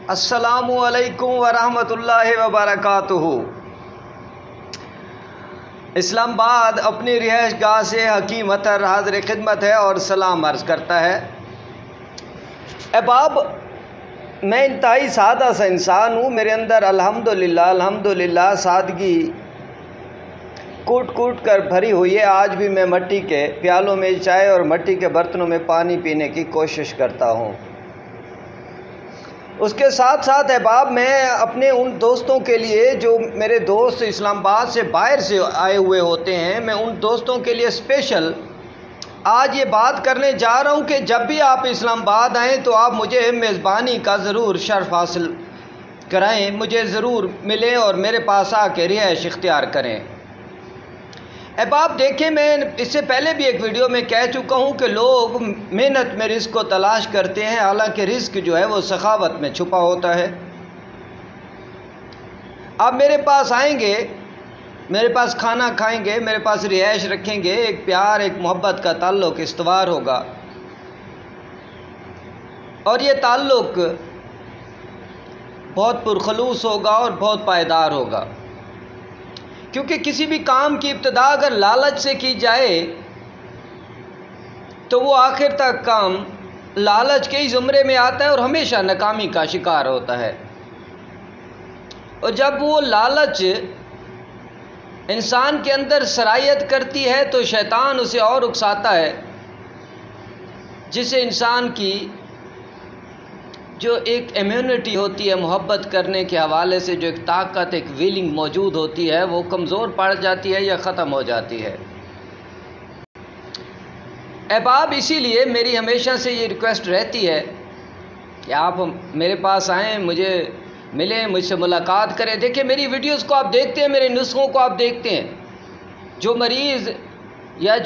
السلام علیکم ورحمۃ اللہ وبرکاتہ۔ اسلام آباد اپنی رہائش گاہ سے حکیم اطہر حاضر خدمت ہے اور سلام عرض کرتا ہے۔ احباب، میں انتہائی سادہ سا انسان ہوں، میرے اندر الحمدللہ سادگی کوٹ کوٹ کر بھری ہوئی ہے۔ آج بھی میں مٹی کے پیالوں میں چائے اور مٹی کے برتنوں میں پانی پینے کی کوشش کرتا ہوں۔ اس کے ساتھ ساتھ احباب، میں اپنے ان دوستوں کے لیے جو میرے دوست اسلام آباد سے باہر سے آئے ہوئے ہوتے ہیں، میں ان دوستوں کے لیے اسپیشل آج یہ بات کرنے جا رہا ہوں کہ جب بھی آپ اسلام آباد آئیں تو آپ مجھے میزبانی کا ضرور شرف حاصل کرائیں، مجھے ضرور ملیں اور میرے پاس آ کے رہائش اختیار کریں۔ احباب دیکھیں، میں اس سے پہلے بھی ایک ویڈیو میں کہہ چکا ہوں کہ لوگ محنت میں رزق کو تلاش کرتے ہیں، حالانکہ رزق جو ہے وہ سخاوت میں چھپا ہوتا ہے۔ آپ میرے پاس آئیں گے، میرے پاس کھانا کھائیں گے، میرے پاس رہائش رکھیں گے، ایک پیار ایک محبت کا تعلق استوار ہوگا، اور یہ تعلق بہت پرخلوص ہوگا اور بہت پائیدار ہوگا، کیونکہ کسی بھی کام کی ابتدا اگر لالچ سے کی جائے تو وہ آخر تک کام لالچ کے ہی زمرے میں آتا ہے اور ہمیشہ ناکامی کا شکار ہوتا ہے۔ اور جب وہ لالچ انسان کے اندر سرایت کرتی ہے تو شیطان اسے اور اکساتا ہے، جسے انسان کی جو ایک امیونٹی ہوتی ہے محبت کرنے کے حوالے سے، جو ایک طاقت ایک ویلنگ موجود ہوتی ہے، وہ کمزور پڑ جاتی ہے یا ختم ہو جاتی ہے۔ احباب، اسی لیے میری ہمیشہ سے یہ ریکویسٹ رہتی ہے کہ آپ میرے پاس آئیں، مجھے ملیں، مجھ سے ملاقات کریں۔ دیکھیں، میری ویڈیوز کو آپ دیکھتے ہیں، میرے نسخوں کو آپ دیکھتے ہیں، جو مریض یا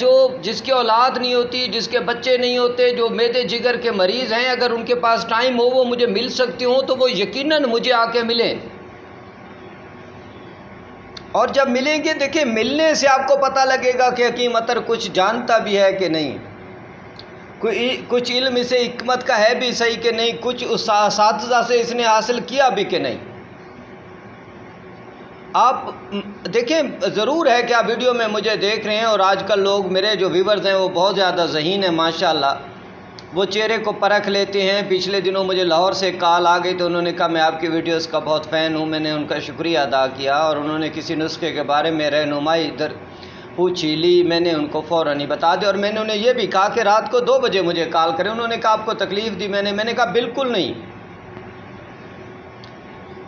جس کی اولاد نہیں ہوتی، جس کے بچے نہیں ہوتے، جو معدے جگر کے مریض ہیں، اگر ان کے پاس ٹائم ہو وہ مجھے مل سکتے ہوں تو وہ یقیناً مجھے آ کے ملیں۔ اور جب ملیں گے، دیکھیں، ملنے سے آپ کو پتہ لگے گا کہ حکیم اطہر کچھ جانتا بھی ہے کہ نہیں، کچھ علم اسے حکمت کا ہے بھی صحیح کہ نہیں، کچھ اساتذہ سے اس نے حاصل کیا بھی کہ نہیں۔ آپ دیکھیں، ضرور ہے کہ آپ ویڈیو میں مجھے دیکھ رہے ہیں، اور آج کل لوگ میرے جو ویورز ہیں وہ بہت زیادہ ذہین ہیں ماشاءاللہ، وہ چہرے کو پرکھ لیتے ہیں۔ پچھلے دنوں مجھے لاہور سے کال آ گئی تو انہوں نے کہا میں آپ کی ویڈیوز کا بہت فین ہوں، میں نے ان کا شکریہ ادا کیا، اور انہوں نے کسی نسخے کے بارے میں رہنمائی پوچھی لی، میں نے ان کو فوراً ہی بتا دیا، اور میں نے انہیں یہ بھی کہا کہ رات کو 2 بجے مجھے کال کریں۔ انہوں نے کہا آپ کو تکلیف دی میں نے کہا بالکل نہیں۔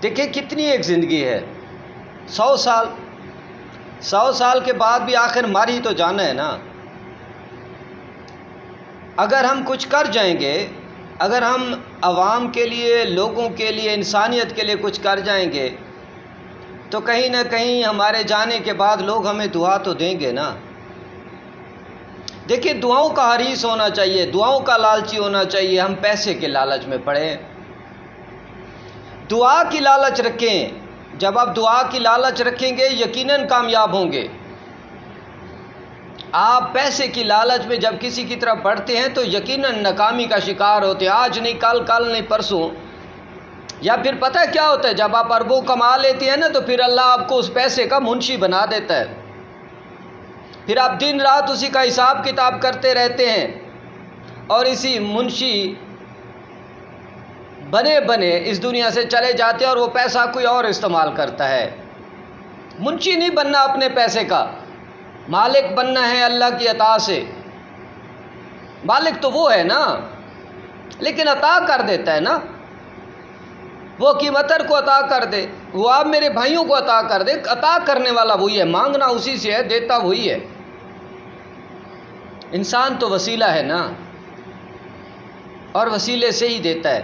دیکھیں کتنی ایک زندگی ہے، 100 سال کے بعد بھی آخر مر ہی تو جانا ہے نا۔ اگر ہم کچھ کر جائیں گے، اگر ہم عوام کے لیے، لوگوں کے لیے، انسانیت کے لیے کچھ کر جائیں گے تو کہیں نہ کہیں ہمارے جانے کے بعد لوگ ہمیں دعا تو دیں گے نا۔ دیکھیں، دعاؤں کا حریص ہونا چاہیے، دعاؤں کا لالچی ہونا چاہیے۔ ہم پیسے کے لالچ میں پڑے، دعا کی لالچ رکھیں۔ جب آپ دعا کی لالچ رکھیں گے یقیناً کامیاب ہوں گے۔ آپ پیسے کی لالچ میں جب کسی کی طرف بڑھتے ہیں تو یقیناً ناکامی کا شکار ہوتے ہیں۔ آج نہیں کل، کل نہیں پرسوں، یا پھر پتہ کیا ہوتا ہے، جب آپ اربوں کما لیتے ہیں نا تو پھر اللہ آپ کو اس پیسے کا منشی بنا دیتا ہے، پھر آپ دن رات اسی کا حساب کتاب کرتے رہتے ہیں، اور اسی منشی بنے اس دنیا سے چلے جاتے ہیں، اور وہ پیسہ کوئی اور استعمال کرتا ہے۔ منشی نہیں بننا اپنے پیسے کا، مالک بننا ہے اللہ کی عطا سے۔ مالک تو وہ ہے نا، لیکن عطا کر دیتا ہے نا، وہ حکیم اطہر کو عطا کر دے، وہ آپ میرے بھائیوں کو عطا کر دے۔ عطا کرنے والا وہی ہے، مانگنا اسی سے ہے، دیتا وہی ہے۔ انسان تو وسیلہ ہے نا، اور وسیلے سے ہی دیتا ہے۔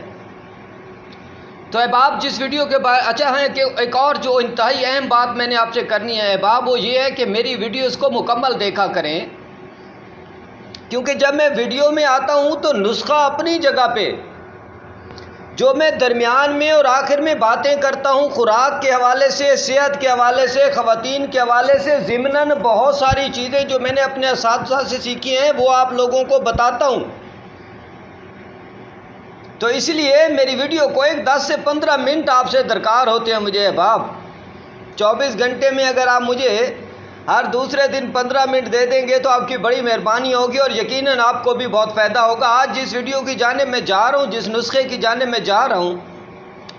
تو احباب، جس ویڈیو کے بعد اچھا ہے کہ ایک اور جو انتہائی اہم بات میں نے آپ سے کرنی ہے احباب، وہ یہ ہے کہ میری ویڈیوز کو مکمل دیکھا کریں، کیونکہ جب میں ویڈیو میں آتا ہوں تو نسخہ اپنی جگہ پہ، جو میں درمیان میں اور آخر میں باتیں کرتا ہوں خوراک کے حوالے سے، صحت کے حوالے سے، خواتین کے حوالے سے، ضمناً بہت ساری چیزیں جو میں نے اپنے اساتذہ سے سیکھی ہیں وہ آپ لوگوں کو بتاتا ہوں۔ تو اس لیے میری ویڈیو کو ایک 10 سے 15 منٹ آپ سے درکار ہوتے ہیں مجھے احباب۔ 24 گھنٹے میں اگر آپ مجھے ہر دوسرے دن 15 منٹ دے دیں گے تو آپ کی بڑی مہربانی ہوگی، اور یقیناً آپ کو بھی بہت فائدہ ہوگا۔ آج جس ویڈیو کی جانب میں جا رہا ہوں، جس نسخے کی جانب میں جا رہا ہوں،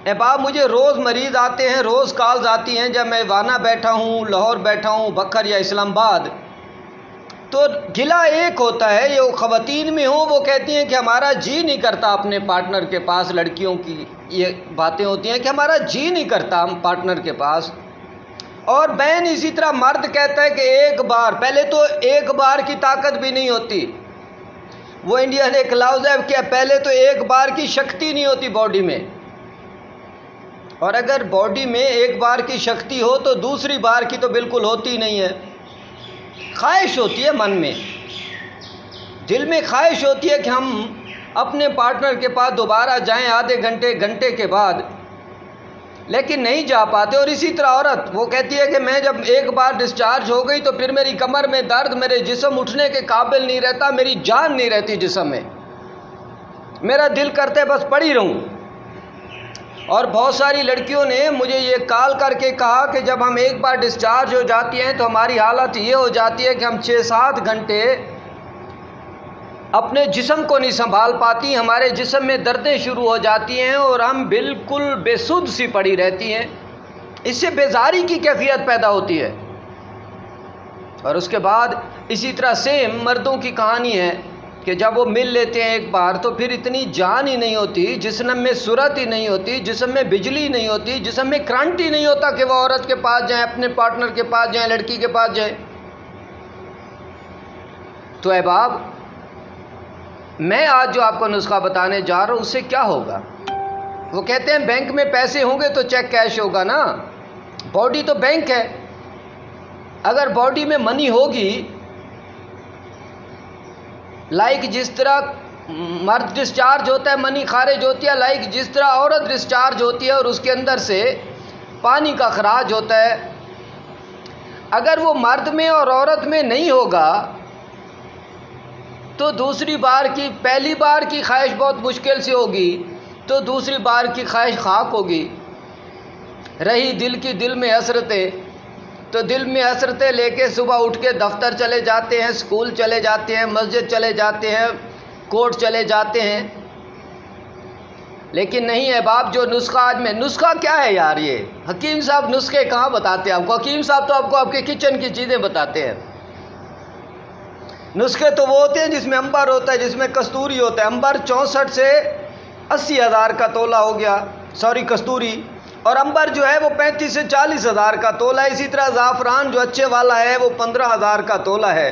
احباب مجھے روز مریض آتے ہیں، روز کالز آتی ہیں، جب میں وانہ بیٹھا ہوں، لاہور بیٹھا ہوں، بکر یا اسلام آباد، تو گلہ ایک ہوتا ہے، یہ خواتین میں ہوں، وہ کہتی ہیں کہ ہمارا جی نہیں کرتا اپنے پارٹنر کے پاس۔ لڑکیوں کی یہ باتیں ہوتی ہیں کہ ہمارا جی نہیں کرتا ہم پارٹنر کے پاس۔ اور بہن اسی طرح مرد کہتا ہے کہ ایک بار، پہلے تو ایک بار کی طاقت بھی نہیں ہوتی، وہ انڈیا نے ایک لفظ ہے کہ پہلے تو ایک بار کی شکتی نہیں ہوتی باڈی میں، اور اگر باڈی میں ایک بار کی شکتی ہو تو دوسری بار کی تو بالکل ہوتی نہیں ہے۔ خواہش ہوتی ہے من میں، دل میں خواہش ہوتی ہے کہ ہم اپنے پارٹنر کے پاس دوبارہ جائیں آدھے گھنٹے کے بعد، لیکن نہیں جا پاتے۔ اور اسی طرح عورت وہ کہتی ہے کہ میں جب ایک بار ڈسچارج ہو گئی تو پھر میری کمر میں درد، میرے جسم اٹھنے کے قابل نہیں رہتا، میری جان نہیں رہتی جسم میں، میرا دل کرتا ہے بس پڑی رہوں۔ اور بہت ساری لڑکیوں نے مجھے یہ کال کر کے کہا کہ جب ہم ایک بار ڈسچارج ہو جاتی ہیں تو ہماری حالت یہ ہو جاتی ہے کہ ہم 6-7 گھنٹے اپنے جسم کو نہیں سنبھال پاتی، ہمارے جسم میں دردیں شروع ہو جاتی ہیں اور ہم بالکل بے سدھ سی پڑی رہتی ہیں، اس سے بیزاری کی کیفیت پیدا ہوتی ہے۔ اور اس کے بعد اسی طرح سیم مردوں کی کہانی ہے کہ جب وہ مل لیتے ہیں ایک بار تو پھر اتنی جان ہی نہیں ہوتی، جسم میں سرعت ہی نہیں ہوتی، جسم میں بجلی نہیں ہوتی، جسم میں کرنٹ ہی نہیں ہوتا کہ وہ عورت کے پاس جائیں، اپنے پارٹنر کے پاس جائیں، لڑکی کے پاس جائیں۔ تو احباب میں آج جو آپ کو نسخہ بتانے جا رہا ہوں اس سے کیا ہوگا؟ وہ کہتے ہیں بینک میں پیسے ہوں گے تو چیک کیش ہوگا نا، باڈی تو بینک ہے، اگر باڈی میں منی ہوگی، لائک جس طرح مرد ڈسچارج ہوتا ہے منی خارج ہوتی ہے، لائک جس طرح عورت ڈسچارج ہوتی ہے اور اس کے اندر سے پانی کا خراج ہوتا ہے، اگر وہ مرد میں اور عورت میں نہیں ہوگا تو دوسری بار کی، پہلی بار کی خواہش بہت مشکل سے ہوگی تو دوسری بار کی خواہش خاک ہوگی۔ رہی دل کی دل میں حسرتیں، تو دل میں حسرتیں لے کے صبح اٹھ کے دفتر چلے جاتے ہیں، اسکول چلے جاتے ہیں، مسجد چلے جاتے ہیں، کورٹ چلے جاتے ہیں، لیکن نہیں احباب جو نسخہ آج میں، نسخہ کیا ہے یار؟ یہ حکیم صاحب نسخے کہاں بتاتے ہیں آپ کو؟ حکیم صاحب تو آپ کو آپ کے کچن کی چیزیں بتاتے ہیں، نسخے تو وہ ہوتے ہیں جس میں امبر ہوتا ہے، جس میں کستوری ہوتا ہے۔ امبر 64 سے 80 ہزار کا تولہ ہو گیا، کستوری، اور امبر جو ہے وہ 35 سے 40 ہزار کا تولہ ہے۔ اسی طرح زعفران جو اچھے والا ہے وہ 15 ہزار کا تولہ ہے۔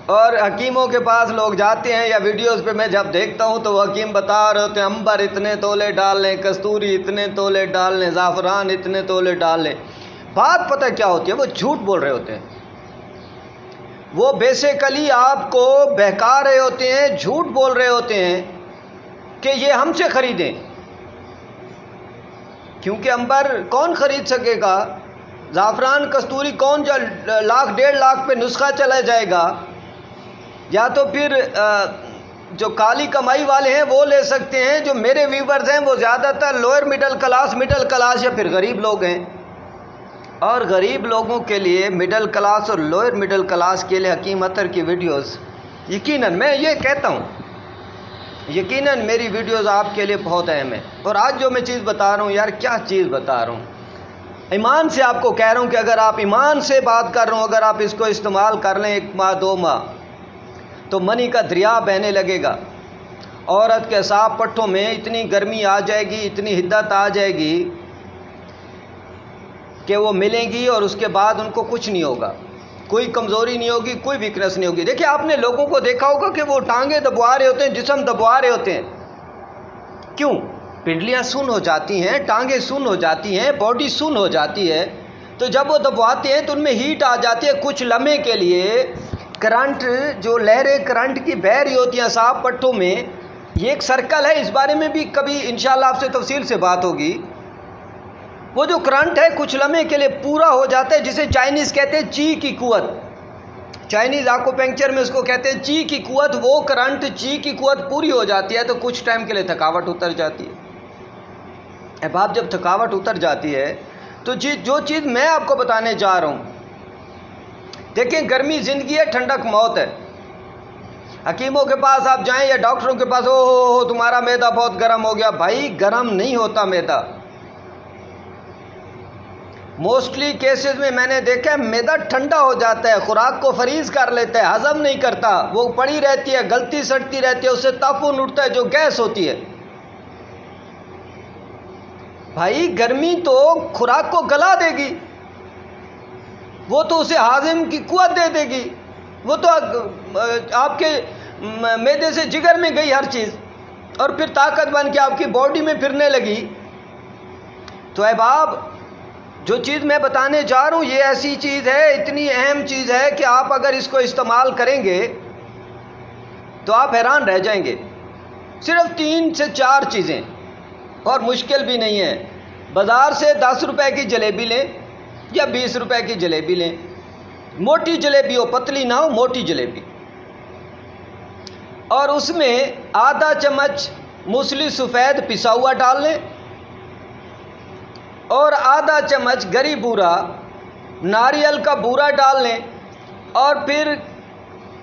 اور حکیموں کے پاس لوگ جاتے ہیں، یا ویڈیوز پہ میں جب دیکھتا ہوں تو وہ حکیم بتا رہے ہوتے ہیں امبر اتنے تولے ڈال لیں، کستوری اتنے تولے ڈال لیں، زعفران اتنے تولے ڈال لیں۔ بات پتہ کیا ہوتی ہے؟ وہ جھوٹ بول رہے ہوتے ہیں، وہ بیسیکلی آپ کو بہکا رہے ہوتے ہیں، جھوٹ بول رہے ہوتے ہیں کہ یہ ہم سے خریدیں، کیونکہ امبر کون خرید سکے گا؟ زعفران کستوری کون جو 1,00,000 1.5 لاکھ پہ نسخہ چلا جائے گا؟ یا تو پھر جو کالی کمائی والے ہیں وہ لے سکتے ہیں۔ جو میرے ویورز ہیں وہ زیادہ تر لوئر مڈل کلاس یا پھر غریب لوگ ہیں، اور غریب لوگوں کے لیے، مڈل کلاس اور لوئر مڈل کلاس کے لیے حکیم عطر کی ویڈیوز، یقیناً میں یہ کہتا ہوں، یقیناً میری ویڈیوز آپ کے لیے بہت اہم ہے۔ اور آج جو میں چیز بتا رہا ہوں یار، کیا چیز بتا رہا ہوں، ایمان سے آپ کو کہہ رہا ہوں کہ اگر آپ ایمان سے بات کر رہا ہوں، اگر آپ اس کو استعمال کر لیں 1 ماہ 2 ماہ تو منی کا دریا بہنے لگے گا۔ عورت کے صاف پٹھوں میں اتنی گرمی آ جائے گی، اتنی حدت آ جائے گی کہ وہ ملیں گی اور اس کے بعد ان کو کچھ نہیں ہوگا، کوئی کمزوری نہیں ہوگی، کوئی ویکنس نہیں ہوگی۔ دیکھیں آپ نے لوگوں کو دیکھا ہوگا کہ وہ ٹانگیں دبوا رہے ہوتے ہیں، جسم دبوا رہے ہوتے ہیں، کیوں؟ پنڈلیاں سن ہو جاتی ہیں، ٹانگیں سن ہو جاتی ہیں، باڈی سن ہو جاتی ہے، تو جب وہ دبواتے ہیں تو ان میں ہیٹ آ جاتی ہے کچھ لمحے کے لیے۔ کرنٹ، جو لہریں کرنٹ کی بہہ رہی ہوتی ہیں صاف پٹھوں میں، یہ ایک سرکل ہے، اس بارے میں بھی کبھی انشاءاللہ آپ سے تفصیل سے بات ہوگی۔ وہ جو کرنٹ ہے کچھ لمحے کے لیے پورا ہو جاتا ہے، جسے چائنیز کہتے ہیں چی کی قوت، چائنیز آکوپنکچر میں اس کو کہتے ہیں چی کی قوت، وہ کرنٹ چی کی قوت پوری ہو جاتی ہے تو کچھ ٹائم کے لیے تھکاوٹ اتر جاتی ہے۔ احباب جب تھکاوٹ اتر جاتی ہے تو جو چیز میں آپ کو بتانے جا رہا ہوں، دیکھیں گرمی زندگی ہے، ٹھنڈک موت ہے۔ حکیموں کے پاس آپ جائیں یا ڈاکٹروں کے پاس، او تمہارا معدہ بہت گرم ہو گیا، بھائی گرم نہیں ہوتا معدہ۔ موسٹلی کیسز میں نے دیکھا ہے معدہ ٹھنڈا ہو جاتا ہے، خوراک کو فریز کر لیتا ہے، ہضم نہیں کرتا، وہ پڑی رہتی ہے، گلتی سڑتی رہتی ہے، اس سے تعفن اٹھتا ہے جو گیس ہوتی ہے۔ بھائی گرمی تو خوراک کو گلا دے گی، وہ تو اسے ہاضم کی قوت دے دے گی، وہ تو آپ کے معدے سے جگر میں گئی ہر چیز اور پھر طاقت بن کے آپ کی باڈی میں پھرنے لگی۔ تو احباب جو چیز میں بتانے جا رہا ہوں یہ ایسی چیز ہے، اتنی اہم چیز ہے کہ آپ اگر اس کو استعمال کریں گے تو آپ حیران رہ جائیں گے۔ صرف 3 سے 4 چیزیں اور مشکل بھی نہیں ہے۔ بازار سے 10 روپے کی جلیبی لیں یا 20 روپے کی جلیبی لیں، موٹی جلیبی ہو، پتلی نہ ہو، موٹی جلیبی، اور اس میں آدھا چمچ موسلی سفید پسا ہوا ڈال لیں اور آدھا چمچ گری بورا ناریل کا بورا ڈال لیں، اور پھر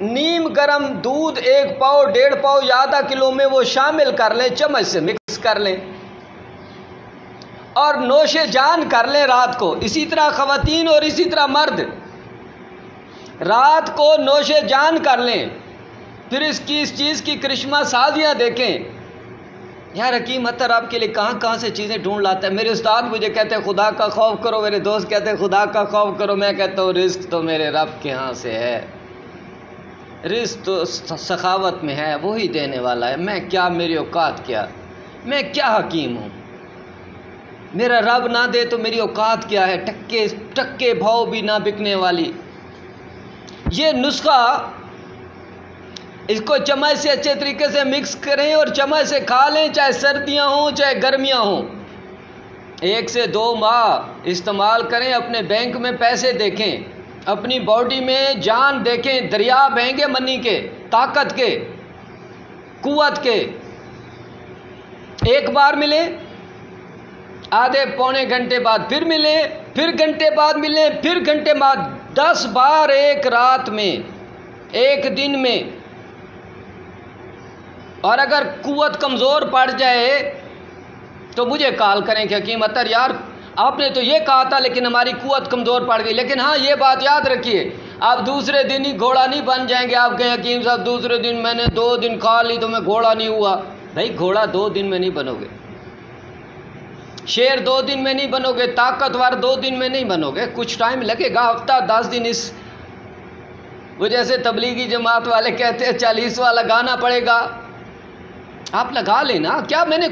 نیم گرم دودھ 1 پاؤ 1.5 پاؤ یا آدھا کلو میں وہ شامل کر لیں، چمچ سے مکس کر لیں اور نوش جان کر لیں رات کو۔ اسی طرح خواتین اور اسی طرح مرد رات کو نوش جان کر لیں، پھر اس چیز کی کرشمہ سازیاں دیکھیں۔ یار حکیم اتر آپ کے لیے کہاں سے چیزیں ڈھونڈ لاتا ہے۔ میرے استاد مجھے کہتے ہیں خدا کا خوف کرو، میرے دوست کہتے ہیں خدا کا خوف کرو، میں کہتا ہوں رزق تو میرے رب کے ہاں سے ہے، رزق تو سخاوت میں ہے، وہی دینے والا ہے۔ میں کیا، میری اوقات کیا، میں کیا حکیم ہوں، میرا رب نہ دے تو میری اوقات کیا ہے، ٹکے بھاؤ بھی نہ بکنے والی۔ یہ نسخہ اس کو چمچ سے اچھے طریقے سے مکس کریں اور چمچ سے کھا لیں، چاہے سردیاں ہوں چاہے گرمیاں ہوں۔ 1 سے 2 ماہ استعمال کریں، اپنے بینک میں پیسے دیکھیں، اپنی باڈی میں جان دیکھیں، دریا بہیں گے منی کے، طاقت کے، قوت کے۔ 1 بار ملیں، آدھے پونے گھنٹے بعد پھر ملیں، پھر گھنٹے بعد ملیں، پھر گھنٹے بعد، 10 بار ایک رات میں، ایک دن میں۔ اور اگر قوت کمزور پڑ جائے تو مجھے کال کریں کہ حکیم اتر یار آپ نے تو یہ کہا تھا لیکن ہماری قوت کمزور پڑ گئی۔ لیکن ہاں یہ بات یاد رکھیے، آپ دوسرے دن ہی گھوڑا نہیں بن جائیں گے۔ آپ کہیں حکیم صاحب دوسرے دن میں نے 2 دن کھا لی تو میں گھوڑا نہیں ہوا۔ بھائی گھوڑا 2 دن میں نہیں بنو گے، شیر 2 دن میں نہیں بنو گے، طاقتور 2 دن میں نہیں بنو گے، کچھ ٹائم لگے گا، ہفتہ 10 دن۔ وہ جیسے تبلیغی جماعت والے کہتے ہیں 40واں لگانا پڑے گا، آپ لگا لینا۔ کیا میں نے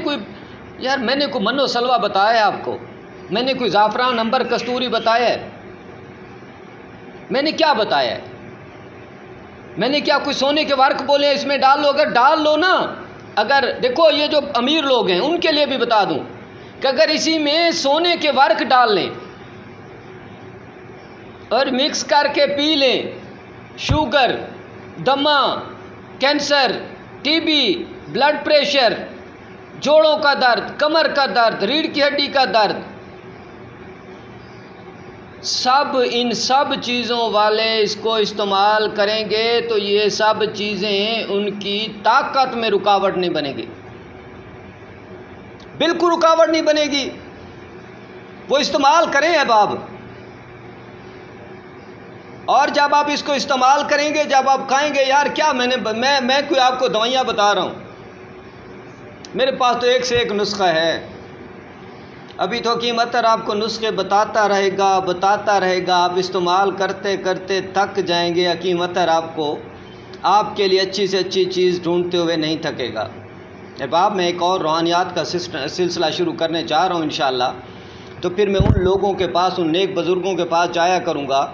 کوئی منو سلوا بتایا ہے آپ کو؟ میں نے کوئی زعفران عنبر کستوری بتایا ہے؟ میں نے کیا بتایا ہے؟ میں نے کیا کوئی سونے کے ورق بولے اس میں ڈال لو؟ اگر ڈال لو نا، اگر دیکھو یہ جو امیر لوگ ہیں ان کے لیے بھی بتا دوں کہ اگر اسی میں سونے کے ورق ڈال لیں اور مکس کر کے پی لیں، شوگر، دمہ، cancer, T B, blood pressure, جوڑوں کا درد، کمر کا درد، ریڑھ کی ہڈی کا درد، ان سب چیزوں والے اس کو استعمال کریں گے تو یہ سب چیزیں ان کی طاقت میں رکاوٹ نہیں بنے گی، بالکل رکاوٹ نہیں بنے گی۔ وہ استعمال کریں احباب، اور جب آپ اس کو استعمال کریں گے، جب آپ کھائیں گے یار کیا میں کوئی آپ کو دوائیاں بتا رہا ہوں، میرے پاس تو 1 سے 1 نسخہ ہے۔ ابھی تو حکیم اتر آپ کو نسخے بتاتا رہے گا، آپ استعمال کرتے کرتے تھک جائیں گے۔ حکیم اتر آپ کے لیے اچھی سے اچھی چیز ڈھونڈتے ہوئے نہیں تھکے گا۔ احباب میں ایک اور روحانیات کا سلسلہ شروع کرنے جا رہا ہوں انشاءاللہ، تو پھر میں ان لوگوں کے پاس، ان نیک بزرگوں کے پاس جایا کروں گا،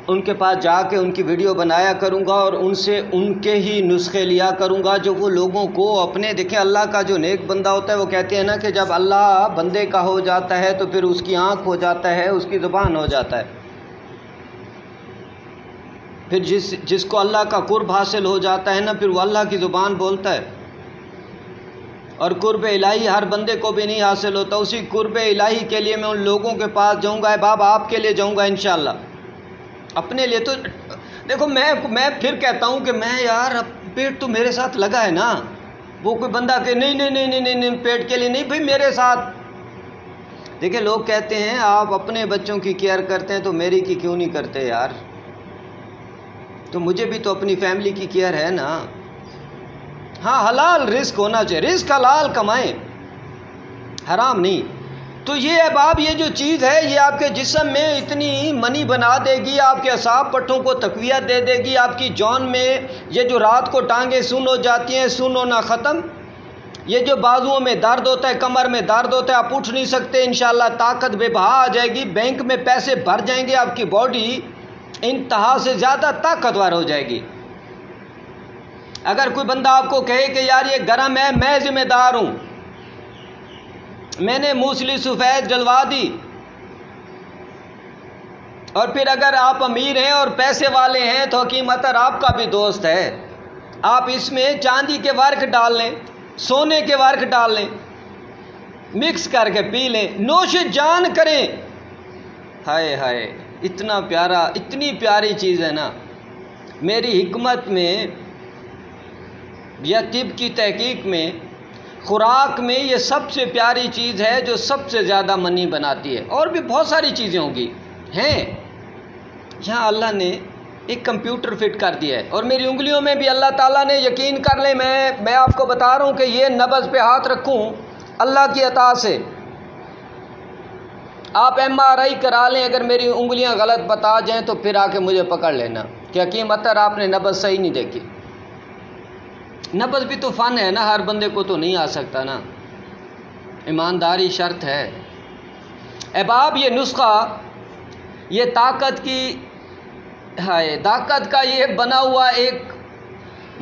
ان کے پاس جا کے ان کی ویڈیو بنایا کروں گا اور ان سے ان کے ہی نسخے لیا کروں گا جو وہ لوگوں کو اپنے، دیکھیں اللہ کا جو نیک بندہ ہوتا ہے وہ کہتے ہیں نا کہ جب اللہ بندے کا ہو جاتا ہے تو پھر اس کی آنکھ ہو جاتا ہے، اس کی زبان ہو جاتا ہے۔ پھر جس کو اللہ کا قرب حاصل ہو جاتا ہے نا، پھر وہ اللہ کی زبان بولتا ہے، اور قرب الہی ہر بندے کو بھی نہیں حاصل ہوتا۔ اسی قرب الہی کے لیے میں ان لوگوں کے پاس جاؤں گا، احباب آپ کے لیے جاؤں گا انشاءاللہ۔ اپنے لیے تو دیکھو، میں پھر کہتا ہوں کہ میں یار پیٹ تو میرے ساتھ لگا ہے نا، وہ کوئی بندہ کہ نہیں پیٹ کے لیے نہیں، بھئی میرے ساتھ۔ دیکھیں لوگ کہتے ہیں آپ اپنے بچوں کی کیئر کرتے ہیں تو میری کی کیوں نہیں کرتے یار؟ تو مجھے بھی تو اپنی فیملی کی کیئر ہے نا۔ ہاں حلال رزق ہونا چاہیے، رزق حلال کمائیں، حرام نہیں۔ تو یہ احباب یہ جو چیز ہے یہ آپ کے جسم میں اتنی منی بنا دے گی، آپ کے اعصاب پٹھوں کو تقویت دے دے گی، آپ کی جان میں یہ جو رات کو ٹانگیں سن ہو جاتی ہیں، سن ہونا ختم، یہ جو بازوؤں میں درد ہوتا ہے، کمر میں درد ہوتا ہے، آپ اٹھ نہیں سکتے، انشاءاللہ طاقت بے بہا آ جائے گی، بینک میں پیسے بھر جائیں گے، آپ کی باڈی انتہا سے زیادہ طاقتور ہو جائے گی۔ اگر کوئی بندہ آپ کو کہے کہ یار یہ گرم ہے، میں ذمہ دار ہوں، میں نے موسلی سفید ڈلوا دی، اور پھر اگر آپ امیر ہیں اور پیسے والے ہیں تو حکیم عطر آپ کا بھی دوست ہے، آپ اس میں چاندی کے ورق ڈال لیں، سونے کے ورق ڈال لیں، مکس کر کے پی لیں، نوش جان کریں۔ ہائے ہائے، اتنا پیارا، اتنی پیاری چیز ہے نا۔ میری حکمت میں یا طب کی تحقیق میں خوراک میں یہ سب سے پیاری چیز ہے جو سب سے زیادہ منی بناتی ہے، اور بھی بہت ساری چیزیں ہوں گی ہیں۔ یہاں اللہ نے ایک کمپیوٹر فٹ کر دیا ہے، اور میری انگلیوں میں بھی اللہ تعالیٰ نے، یقین کر لیں، میں آپ کو بتا رہا ہوں کہ یہ نبض پہ ہاتھ رکھوں اللہ کی عطا سے۔ آپ MRI کرا لیں، اگر میری انگلیاں غلط بتا جائیں تو پھر آ کے مجھے پکڑ لینا کہ حکیم عطر آپ نے نبض صحیح نہیں دیکھی۔ نبض بھی تو فن ہے نا، ہر بندے کو تو نہیں آ سکتا نا، ایمانداری شرط ہے۔ احباب یہ نسخہ، یہ طاقت کا یہ بنا ہوا ایک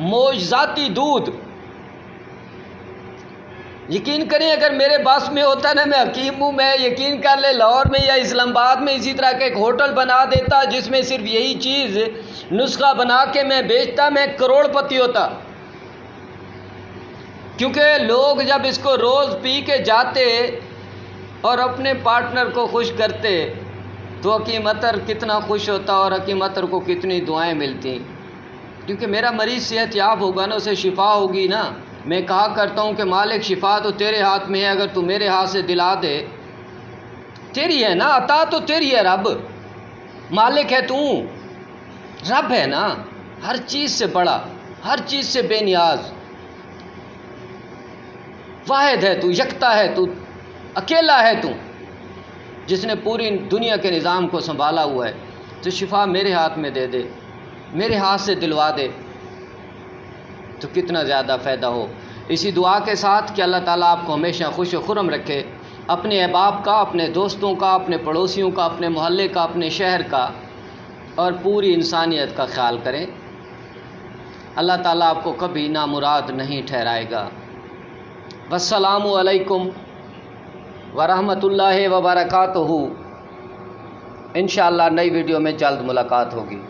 معجزاتی دودھ، یقین کریں اگر میرے بس میں ہوتا نا، میں حکیم ہوں، میں یقین کر لے لاہور میں یا اسلام آباد میں اسی طرح کا ایک ہوٹل بنا دیتا جس میں صرف یہی چیز نسخہ بنا کے میں بیچتا، میں کروڑ پتی ہوتا۔ کیونکہ لوگ جب اس کو روز پی کے جاتے اور اپنے پارٹنر کو خوش کرتے تو حکیم عطر کتنا خوش ہوتا، اور حکیم عطر کو کتنی دعائیں ملتی، کیونکہ میرا مریض صحت یاب ہوگا نا، اسے شفا ہوگی نا۔ میں کہا کرتا ہوں کہ مالک شفا تو تیرے ہاتھ میں ہے، اگر تو میرے ہاتھ سے دلا دے، تیری ہے نا عطا، تو تیری ہے رب، مالک ہے تو، رب ہے نا، ہر چیز سے بڑا، ہر چیز سے بے نیاز، واحد ہے تو، یکتا ہے تو، اکیلا ہے تو، جس نے پوری دنیا کے نظام کو سنبھالا ہوا ہے۔ تو شفا میرے ہاتھ میں دے دے، میرے ہاتھ سے دلوا دے تو کتنا زیادہ فائدہ ہو۔ اسی دعا کے ساتھ کہ اللہ تعالیٰ آپ کو ہمیشہ خوش و خرم رکھے، اپنے احباب کا، اپنے دوستوں کا، اپنے پڑوسیوں کا، اپنے محلے کا، اپنے شہر کا، اور پوری انسانیت کا خیال کریں۔ اللہ تعالیٰ آپ کو کبھی نامراد نہیں ٹھہرائے گا۔ والسلام علیکم ورحمۃ اللہ وبرکاتہ۔ انشاءاللہ نئی ویڈیو میں جلد ملاقات ہوگی۔